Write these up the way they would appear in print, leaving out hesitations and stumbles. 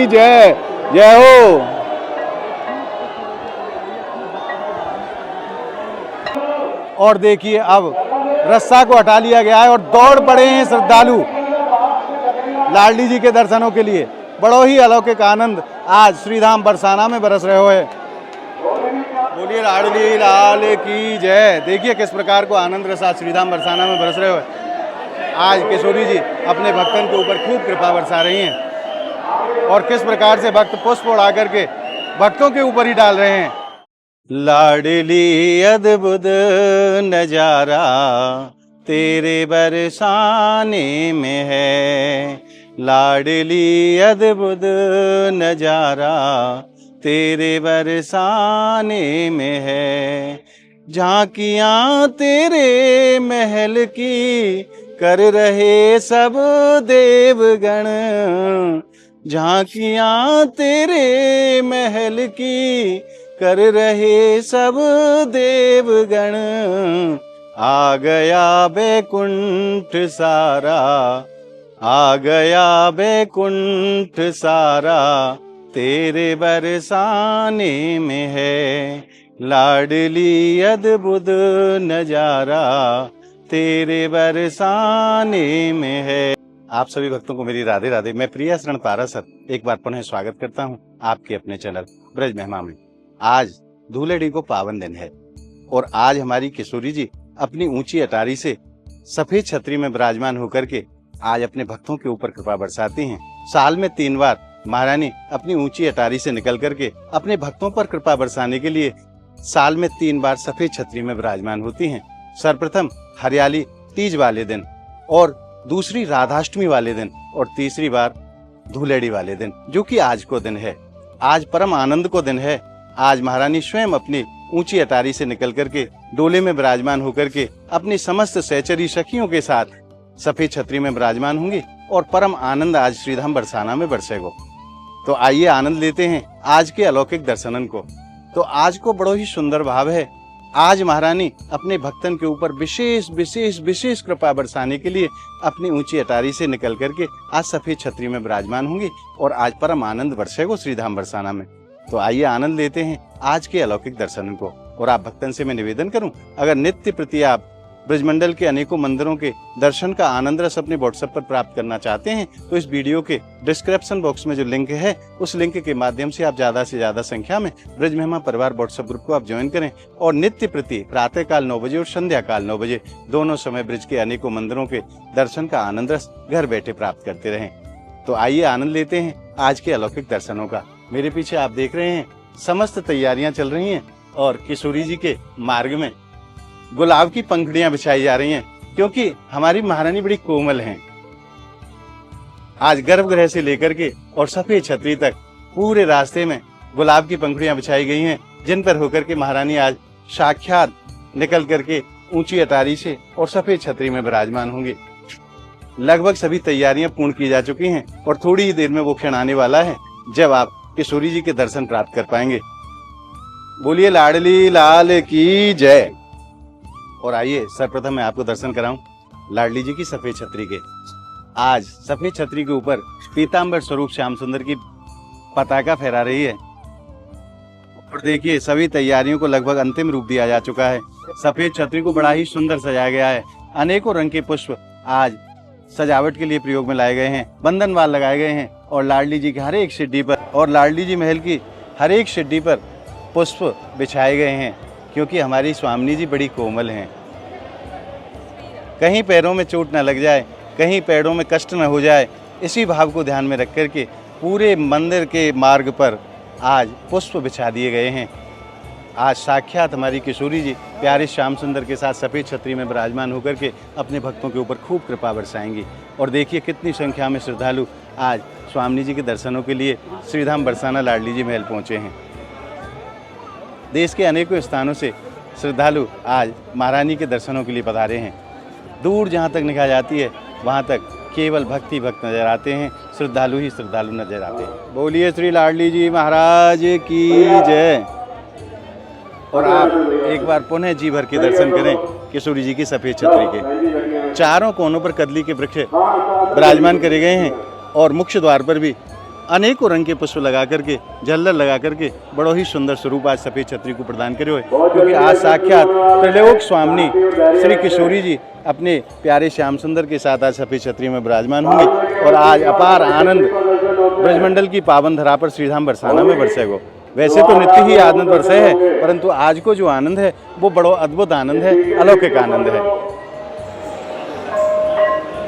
जय जय हो। और देखिए अब रस्सा को हटा लिया गया है और दौड़ पड़े हैं श्रद्धालु लाडली जी के दर्शनों के लिए। बड़ो ही अलौकिक आनंद आज श्रीधाम बरसाना में बरस रहे हो है। बोलिए लाडली लाल की जय। देखिए किस प्रकार को आनंद रस आज श्रीधाम बरसाना में बरस रहे हो है। आज किशोरी जी अपने भक्तन के ऊपर खूब कृपा बरसा रही हैं और किस प्रकार से भक्त पुष्प उड़ा करके भक्तों के ऊपर ही डाल रहे हैं। लाडली अद्भुत नजारा तेरे बरसाने में है, लाडली अद्भुत नजारा तेरे बरसाने में है। झांकियां तेरे महल की कर रहे सब देवगण, झांकियां तेरे महल की कर रहे सब देवगण। आ गया बैकुंठ सारा, आ गया बैकुंठ सारा तेरे बरसाने में है, लाडली अद्भुत नजारा तेरे बरसाने में है। आप सभी भक्तों को मेरी राधे राधे। मैं प्रिया शरण पारासर एक बार पुनः स्वागत करता हूं आपके अपने चैनल ब्रज महिमा में। आज धूलेड़ी को पावन दिन है और आज हमारी किशोरी जी अपनी ऊंची अटारी से सफेद छतरी में विराजमान होकर के आज अपने भक्तों के ऊपर कृपा बरसाती हैं। साल में 3 बार महारानी अपनी ऊंची अटारी से निकल करके अपने भक्तों पर कृपा बरसाने के लिए साल में 3 बार सफेद छतरी में विराजमान होती हैं। सर्वप्रथम हरियाली तीज वाले दिन और दूसरी राधाष्टमी वाले दिन और तीसरी बार धूलेड़ी वाले दिन, जो कि आज को दिन है। आज परम आनंद को दिन है। आज महारानी स्वयं अपनी ऊंची अटारी से निकल करके डोले में विराजमान होकर के अपनी समस्त सहचरी सखियों के साथ सफेद छतरी में विराजमान होंगी और परम आनंद आज श्रीधाम बरसाना में बरसेगा। तो आइए आनंद लेते हैं आज के अलौकिक दर्शनन को। तो आज को बड़ो ही सुंदर भाव है। आज महारानी अपने भक्तन के ऊपर विशेष विशेष विशेष कृपा बरसाने के लिए अपनी ऊंची अटारी से निकल करके आज सफेद छतरी में विराजमान होंगी और आज परम आनंद बरसेगा श्रीधाम बरसाना में। तो आइए आनंद लेते हैं आज के अलौकिक दर्शन को। और आप भक्तन से मैं निवेदन करूं, अगर नित्य प्रति आप ब्रजमंडल के अनेकों मंदिरों के दर्शन का आनंद रस अपने व्हाट्सएप पर प्राप्त करना चाहते हैं तो इस वीडियो के डिस्क्रिप्शन बॉक्स में जो लिंक है उस लिंक के माध्यम से आप ज्यादा से ज्यादा संख्या में ब्रज महिमा परिवार व्हाट्सएप ग्रुप को आप ज्वाइन करें और नित्य प्रति प्रातः काल 9 बजे और संध्या काल 9 बजे दोनों समय ब्रज के अनेकों मंदिरों के दर्शन का आनंद रस घर बैठे प्राप्त करते रहें। तो आइए आनंद लेते हैं आज के अलौकिक दर्शनों का। मेरे पीछे आप देख रहे हैं समस्त तैयारियां चल रही हैं और किशोरी जी के मार्ग में गुलाब की पंखुड़ियां बिछाई जा रही हैं, क्योंकि हमारी महारानी बड़ी कोमल हैं। आज गर्भगृह से लेकर के और सफेद छतरी तक पूरे रास्ते में गुलाब की पंखुड़ियां बिछाई गई हैं, जिन पर होकर के महारानी आज साक्षात निकल करके ऊंची अटारी से और सफेद छतरी में विराजमान होंगे। लगभग सभी तैयारियां पूर्ण की जा चुकी हैं और थोड़ी ही देर में वो क्षण आने वाला है जब आप किशोरी जी के दर्शन प्राप्त कर पाएंगे। बोलिए लाडली लाल की जय। और आइए सर्वप्रथम मैं आपको दर्शन कराऊं लाडली जी की सफेद छतरी के। आज सफेद छतरी के ऊपर पीतांबर स्वरूप श्याम सुंदर की पताका फहरा रही है और देखिए सभी तैयारियों को लगभग अंतिम रूप दिया जा चुका है। सफेद छतरी को बड़ा ही सुंदर सजाया गया है। अनेकों रंग के पुष्प आज सजावट के लिए प्रयोग में लाए गए हैं, बंधनवाल लगाए गए हैं और लाडली जी की हर एक सिड्डी पर और लाडली जी महल की हर एक सिड्डी पर पुष्प बिछाए गए हैं, क्योंकि हमारी स्वामिनी जी बड़ी कोमल हैं। कहीं पैरों में चोट न लग जाए, कहीं पैरों में कष्ट न हो जाए, इसी भाव को ध्यान में रख करके पूरे मंदिर के मार्ग पर आज पुष्प बिछा दिए गए हैं। आज साक्षात हमारी किशोरी जी प्यारे श्याम सुंदर के साथ सफ़ेद छतरी में विराजमान होकर के अपने भक्तों के ऊपर खूब कृपा बरसाएंगी। और देखिए कितनी संख्या में श्रद्धालु आज स्वामिनी जी के दर्शनों के लिए श्रीधाम बरसाना लाडली जी महल पहुँचे हैं। देश के अनेकों स्थानों से श्रद्धालु आज महारानी के दर्शनों के लिए पधारे हैं। दूर जहाँ तक निगाह जाती है वहाँ तक केवल भक्ति भक्त नजर आते हैं, श्रद्धालु ही श्रद्धालु नजर आते हैं। बोलिए श्री लाडली जी महाराज की जय। और आप एक बार पुनः जी भर के दर्शन करें किशोरी जी की सफ़ेद छतरी के। चारों कोनों पर कदली के वृक्ष विराजमान करे गए हैं और मुख्य द्वार पर भी अनेकों रंग के पुष्प लगा करके, झल्लर लगा करके बड़ो ही सुंदर स्वरूप आज सफ़ेद छतरी को प्रदान करे हुए, क्योंकि आज साक्षात त्रिलोक स्वामिनी श्री किशोरी जी अपने प्यारे श्याम सुंदर के साथ आज सफ़ेद छतरी में विराजमान होंगे और आज अपार आनंद ब्रजमंडल की पावन धरा पर श्रीधाम बरसाना में बरसेगा। वैसे तो नित्य ही आनंद बरसे है, परंतु आज को जो आनंद है वो बड़ो अद्भुत आनंद है, अलौकिक आनंद है।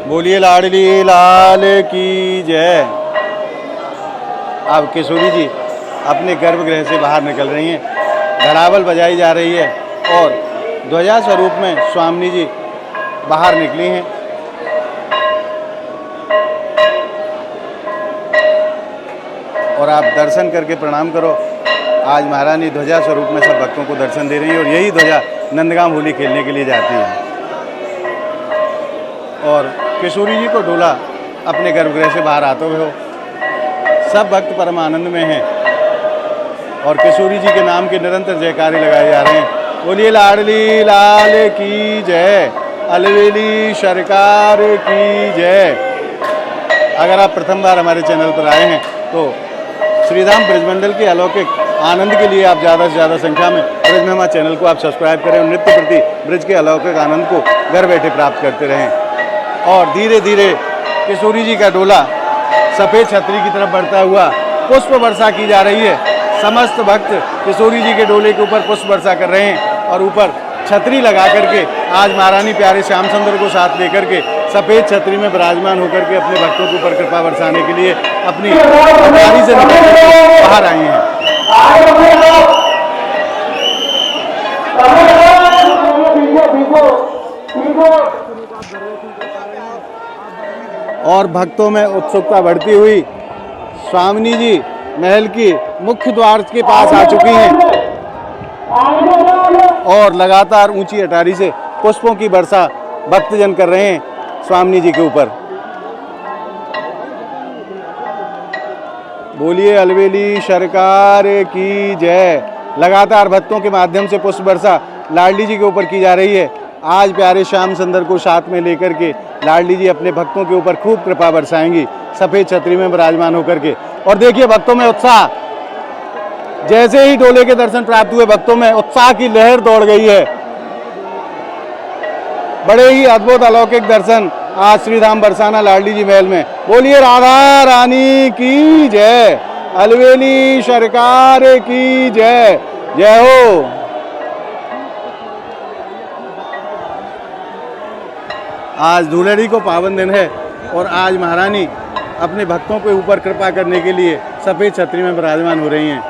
बोलिए लाडली लाल की जय। अब किशोरी जी अपने गर्भगृह से बाहर निकल रही हैं, घड़ावल बजाई जा रही है और ध्वजा स्वरूप में स्वामिनी जी बाहर निकली हैं। और आप दर्शन करके प्रणाम करो। आज महारानी ध्वजा स्वरूप में सब भक्तों को दर्शन दे रही है और यही ध्वजा नंदगांव होली खेलने के लिए जाती है। और किशोरी जी को डोला अपने गर्भगृह से बाहर आते हुए हो, सब भक्त परम आनंद में हैं और किशोरी जी के नाम के निरंतर जयकारे लगाए जा रहे हैं। बोलिए लाडली लाल की जय, अलवेली सरकार की जय। अगर आप प्रथम बार हमारे चैनल पर आए हैं तो श्रीधाम ब्रजमंडल के अलौकिक आनंद के लिए आप ज़्यादा से ज़्यादा संख्या में ब्रज महिमा चैनल को आप सब्सक्राइब करें और नित्य प्रति ब्रज के अलौकिक आनंद को घर बैठे प्राप्त करते रहें। और धीरे धीरे किशोरी जी का डोला सफ़ेद छतरी की तरफ बढ़ता हुआ पुष्प वर्षा की जा रही है। समस्त भक्त किशोरी जी के डोले के ऊपर पुष्प वर्षा कर रहे हैं और ऊपर छतरी लगा करके आज महारानी प्यारे श्याम सुंदर को साथ लेकर के सफ़ेद छतरी में विराजमान होकर के अपने भक्तों के ऊपर कृपा बरसाने के लिए अपनी गाड़ी से बाहर आई हैं। और भक्तों में उत्सुकता बढ़ती हुई स्वामिनी जी महल की मुख्य द्वार के पास आ चुकी हैं और लगातार ऊंची अटारी से पुष्पों की वर्षा भक्तजन कर रहे हैं स्वामिनी जी के ऊपर। बोलिए अलवेली सरकार की जय। लगातार भक्तों के माध्यम से पुष्प वर्षा लाडली जी के ऊपर की जा रही है। आज प्यारे श्याम सुंदर को साथ में लेकर के लाडली जी अपने भक्तों के ऊपर खूब कृपा बरसाएंगी सफ़ेद छतरी में विराजमान होकर के। और देखिए भक्तों में उत्साह, जैसे ही डोले के दर्शन प्राप्त हुए भक्तों में उत्साह की लहर दौड़ गई है। बड़े ही अद्भुत अलौकिक दर्शन आज श्रीधाम बरसाना लाडली जी महल में। बोलिए राधा रानी की जय, अलवेली सरकार की जय, जय हो। आज धूलेड़ी को पावन दिन है और आज महारानी अपने भक्तों के ऊपर कृपा करने के लिए सफ़ेद छतरी में विराजमान हो रही हैं।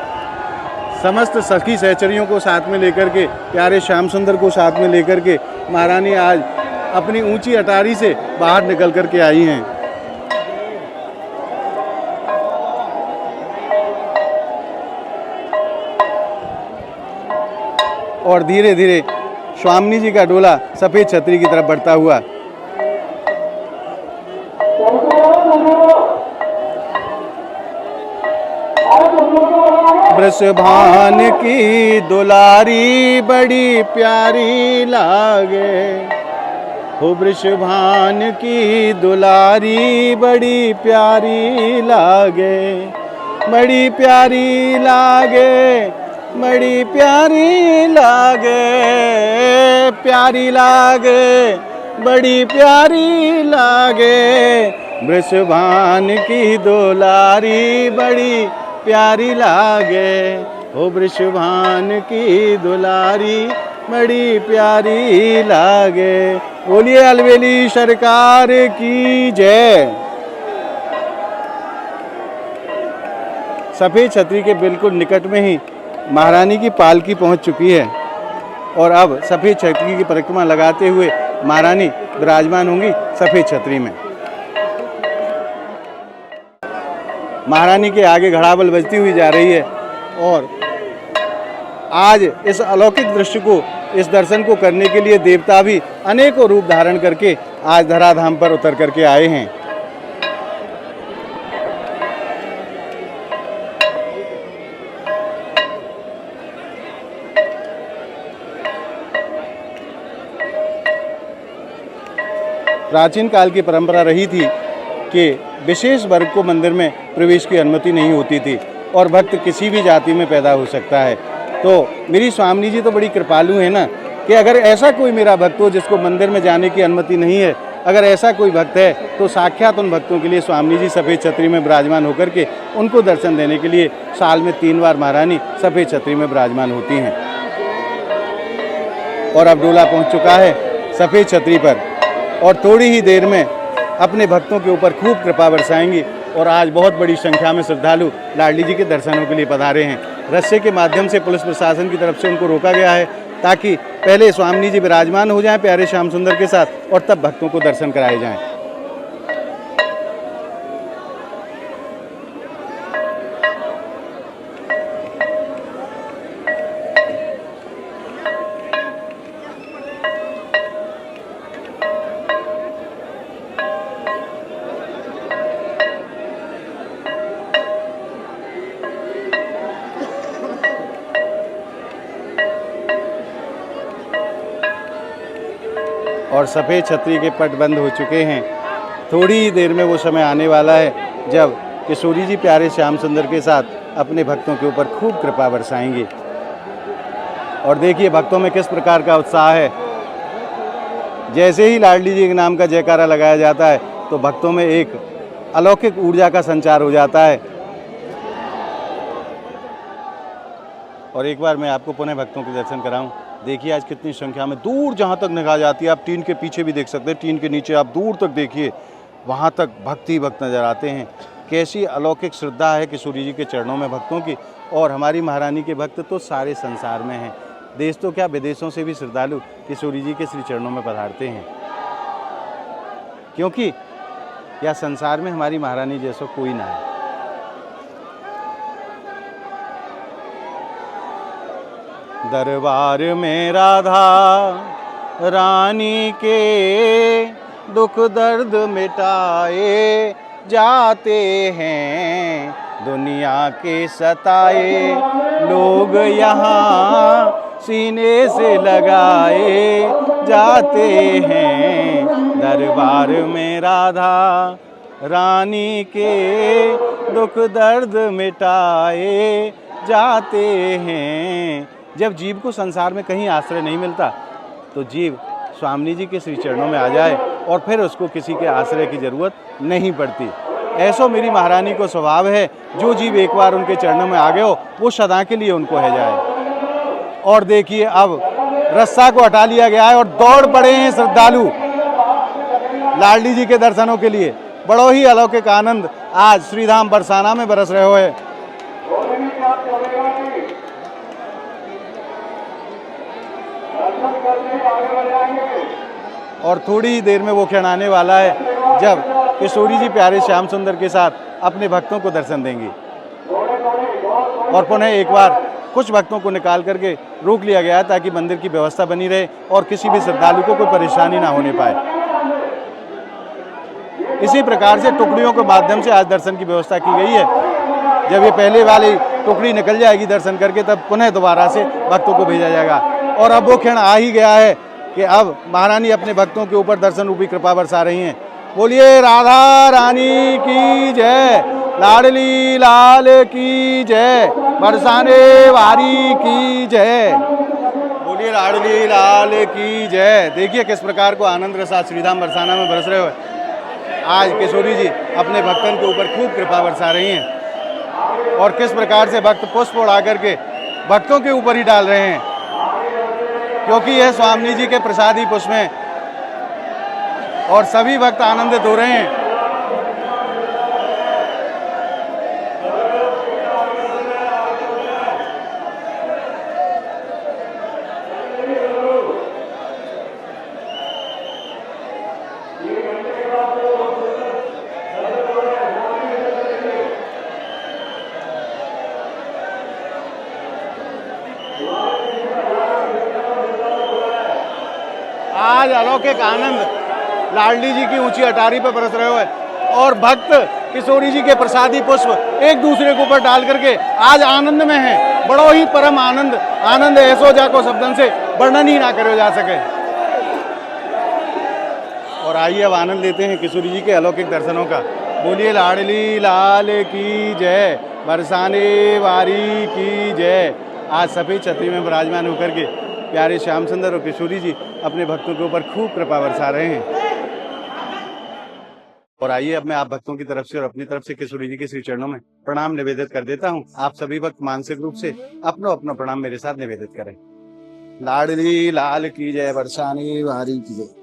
समस्त सखी सहचरियों को साथ में लेकर के, प्यारे श्याम सुंदर को साथ में लेकर के महारानी आज अपनी ऊंची अटारी से बाहर निकल कर के आई हैं। और धीरे धीरे स्वामिनी जी का डोला सफ़ेद छतरी की तरफ बढ़ता हुआ वृषभान की दुलारी बड़ी प्यारी लागे, हो वृषभान की दुलारी बड़ी प्यारी लागे, बड़ी प्यारी लागे, बड़ी प्यारी लागे, प्यारी लागे, बड़ी प्यारी लागे, वृषभान की दुलारी बड़ी प्यारी लागे, हो वृषभान की दुलारी बड़ी प्यारी लागे। बोलिए अलवेली सरकार की जय। सफ़ेद छतरी के बिल्कुल निकट में ही महारानी की पालकी पहुंच चुकी है और अब सफ़ेद छतरी की परिक्रमा लगाते हुए महारानी विराजमान होंगी सफ़ेद छतरी में। महारानी के आगे घड़ावल बजती हुई जा रही है और आज इस अलौकिक दृश्य को, इस दर्शन को करने के लिए देवता भी अनेकों रूप धारण करके आज धराधाम पर उतर करके आए हैं। प्राचीन काल की परंपरा रही थी कि विशेष वर्ग को मंदिर में प्रवेश की अनुमति नहीं होती थी और भक्त किसी भी जाति में पैदा हो सकता है। तो मेरी स्वामी जी तो बड़ी कृपालु है ना कि अगर ऐसा कोई मेरा भक्त हो जिसको मंदिर में जाने की अनुमति नहीं है, अगर ऐसा कोई भक्त है तो साक्षात उन भक्तों के लिए स्वामी जी सफ़ेद छतरी में विराजमान होकर के उनको दर्शन देने के लिए साल में 3 बार महारानी सफ़ेद छतरी में विराजमान होती हैं। और अब डोला पहुंच चुका है सफ़ेद छतरी पर और थोड़ी ही देर में अपने भक्तों के ऊपर खूब कृपा बरसाएंगी। और आज बहुत बड़ी संख्या में श्रद्धालु लाडली जी के दर्शनों के लिए पधारे हैं। रस्से के माध्यम से पुलिस प्रशासन की तरफ से उनको रोका गया है ताकि पहले स्वामी जी विराजमान हो जाएं प्यारे श्याम सुंदर के साथ और तब भक्तों को दर्शन कराए जाएं। और सफ़ेद छतरी के पट बंद हो चुके हैं। थोड़ी ही देर में वो समय आने वाला है जब किशोरी जी प्यारे श्याम सुंदर के साथ अपने भक्तों के ऊपर खूब कृपा बरसाएंगे। और देखिए भक्तों में किस प्रकार का उत्साह है। जैसे ही लाडली जी के नाम का जयकारा लगाया जाता है तो भक्तों में एक अलौकिक ऊर्जा का संचार हो जाता है। और एक बार मैं आपको पुनः भक्तों के दर्शन कराऊं। देखिए आज कितनी संख्या में दूर जहाँ तक निगाह जाती है, आप टीन के पीछे भी देख सकते हैं, टीन के नीचे आप दूर तक देखिए, वहाँ तक भक्त ही भक्त नजर आते हैं। कैसी अलौकिक श्रद्धा है किशोरी जी के चरणों में भक्तों की। और हमारी महारानी के भक्त तो सारे संसार में हैं, देश तो क्या विदेशों से भी श्रद्धालु किशोरी जी के श्री चरणों में पधारते हैं, क्योंकि यह संसार में हमारी महारानी जैसा कोई ना है। दरबार में राधा रानी के दुख दर्द मिटाए जाते हैं, दुनिया के सताए लोग यहाँ सीने से लगाए जाते हैं। दरबार में राधा रानी के दुख दर्द मिटाए जाते हैं। जब जीव को संसार में कहीं आश्रय नहीं मिलता तो जीव स्वामी जी के श्री चरणों में आ जाए और फिर उसको किसी के आश्रय की ज़रूरत नहीं पड़ती। ऐसो मेरी महारानी को स्वभाव है, जो जीव एक बार उनके चरणों में आ गए हो वो सदा के लिए उनको है जाए। और देखिए अब रस्सा को हटा लिया गया है और दौड़ पड़े हैं श्रद्धालु लाडली जी के दर्शनों के लिए। बड़ो ही अलौकिक आनंद आज श्रीधाम बरसाना में बरस रहे हो है। और थोड़ी ही देर में वो क्षण आने वाला है जब किशोरी जी प्यारे श्याम सुंदर के साथ अपने भक्तों को दर्शन देंगी। और पुनः एक बार कुछ भक्तों को निकाल करके रोक लिया गया ताकि मंदिर की व्यवस्था बनी रहे और किसी भी श्रद्धालु को कोई परेशानी ना होने पाए। इसी प्रकार से टुकड़ियों के माध्यम से आज दर्शन की व्यवस्था की गई है। जब ये पहले वाली टुकड़ी निकल जाएगी दर्शन करके तब पुनः दोबारा से भक्तों को भेजा जाएगा। और अब वो क्षण आ ही गया है कि अब महारानी अपने भक्तों के ऊपर दर्शन रूपी कृपा बरसा रही हैं। बोलिए राधा रानी की जय, लाडली लाल की जय, बरसाने वारी की जय। बोलिए लाडली लाल की जय। देखिए किस प्रकार को आनंद रसा श्रीधाम बरसाना में बरस रहे हो। आज किशोरी जी अपने भक्तन के ऊपर खूब कृपा बरसा रही हैं और किस प्रकार से भक्त पुष्प उड़ा करके भक्तों के ऊपर ही डाल रहे हैं, क्योंकि यह स्वामी जी के प्रसादी पुष्प हैं और सभी भक्त आनंदित हो रहे हैं। आज अलौकिक आनंद लाडली जी की ऊंची अटारी पर बरस रहे हो और भक्त किशोरी जी के प्रसादी पुष्प एक दूसरे के ऊपर डाल करके आज आनंद में हैं। बड़ो ही परम आनंद, आनंद ऐसो जाको शब्दन से वर्णन ही ना करो जा सके। और आइए अब आनंद लेते हैं किशोरी जी के अलौकिक दर्शनों का। बोलिए लाडली लाल की जय, बरसाने वारी की जय। आज सफेद छतरी में विराजमान होकर के प्यारे श्याम सुंदर और किशोरी जी अपने भक्तों के ऊपर खूब कृपा बरसा रहे हैं। और आइए अब मैं आप भक्तों की तरफ से और अपनी तरफ से किशोरी जी के श्री चरणों में प्रणाम निवेदित कर देता हूँ। आप सभी भक्त मानसिक रूप से अपना अपना प्रणाम मेरे साथ निवेदित करें। लाडली लाल की जय, बरसाने वारी की जय।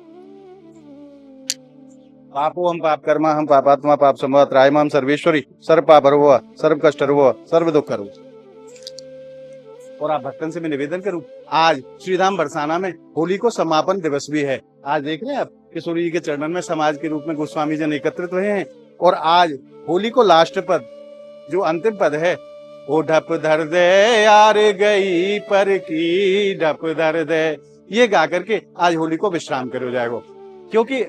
पापो हम पाप कर्मा हम पापात्मा पाप संभव त्रायमाम सर्वेश्वरी सर्व पाप हरो सर्व कष्ट हरो सर्व दुख हरो। और आप भक्तन से मैं निवेदन करूं, आज श्रीधाम बरसाना में होली को समापन दिवस भी है। आज देख रहे हैं आप किशोरी जी के चरणन में समाज के रूप में गोस्वामी जन एकत्रित हुए हैं। और आज होली को लास्ट पद, जो अंतिम पद है, वो ढप धर दे यार गई पर की ढप धर दे, ये गा करके आज होली को विश्राम कर हो जाएगा। क्योंकि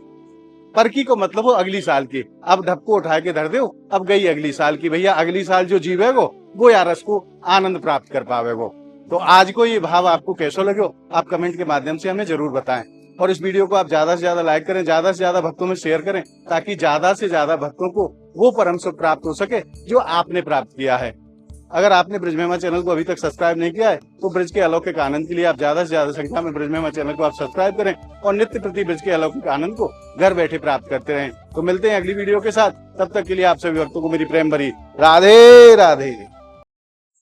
परकी को मतलब हो अगली साल की, अब ढप को उठा के धर दो, अब गई अगली साल की। भैया अगली साल जो जीवेगो वो यार उसको आनंद प्राप्त कर पावेगो। तो आज को ये भाव आपको कैसा लगे, आप कमेंट के माध्यम से हमें जरूर बताएं। और इस वीडियो को आप ज्यादा से ज्यादा लाइक करें, ज्यादा से ज्यादा भक्तों में शेयर करें, ताकि ज्यादा से ज्यादा भक्तों को वो परम सुख प्राप्त हो सके जो आपने प्राप्त किया है। अगर आपने ब्रिज महिमा चैनल को अभी तक सब्सक्राइब नहीं किया है तो ब्रिज के अलौकिक आनंद के लिए आप ज्यादा से ज्यादा संख्या में ब्रिज महिमा चैनल को आप सब्सक्राइब करें और नित्य प्रति ब्रिज के अलौकिक आनंद को घर बैठे प्राप्त करते रहें। तो मिलते हैं अगली वीडियो के साथ, तब तक के लिए आप सभी भक्तों को मेरी प्रेम भरी राधे राधे।